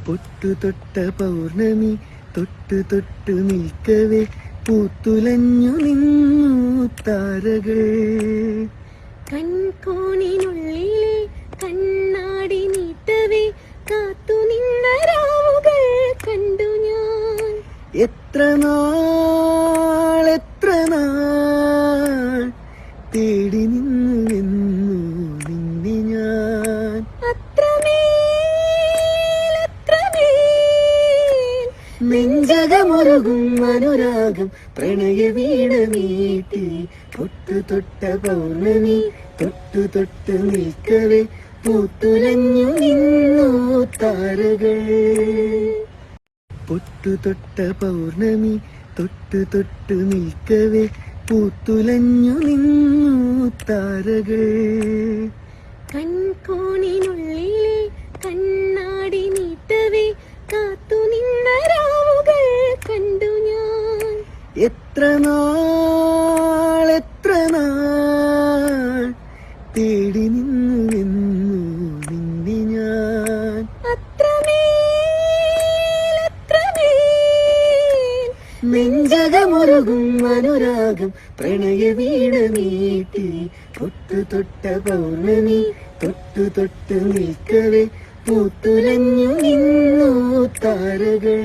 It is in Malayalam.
പൊട്ടു തൊട്ട പൗർണമി തൊട്ടു തൊട്ടു നിൽക്കവേ പൂത്തുലഞ്ഞു നിന്നു താരകൾ. കൺകോണിനുള്ളിലെ കണ്ണാടി നീട്ടവേ കാത്തു നിന്ന രാവുകൾ കണ്ടു ഞാൻ. എത്ര നാൾ തേടി നിന്നു നിന്നെ ഞാൻ. നെഞ്ചകമൊരുകും അനുരാഗം പ്രണയ വീണ മീട്ടി. പൊട്ടു തൊട്ട പൗർണമി തൊട്ടു തൊട്ടു നിൽക്കവേ പൂത്തുലഞ്ഞു നിന്നു താരകൾ. പൊട്ടു തൊട്ട പൗർണമി തൊട്ടു തൊട്ടു നിൽക്കവേ പൂത്തുലഞ്ഞു നിന്നു താരകൾ. കൺകോണിനുള്ളിലെ കണ്ണാടി നീട്ടവേ കാത്തു നിന്ന രാവുകൾ കണ്ടു ഞാൻ. എത്ര നാൾ തേടി നിന്നു നിന്നെ ഞാൻ. നെഞ്ചകമൊരുകും അനുരാഗം പ്രണയ വീണ മീട്ടി. പൊട്ടു തൊട്ട പൗർണമി തൊട്ടു തൊട്ടു നിൽക്കവേ പൂത്തുലഞ്ഞു നിന്നു താരകൾ.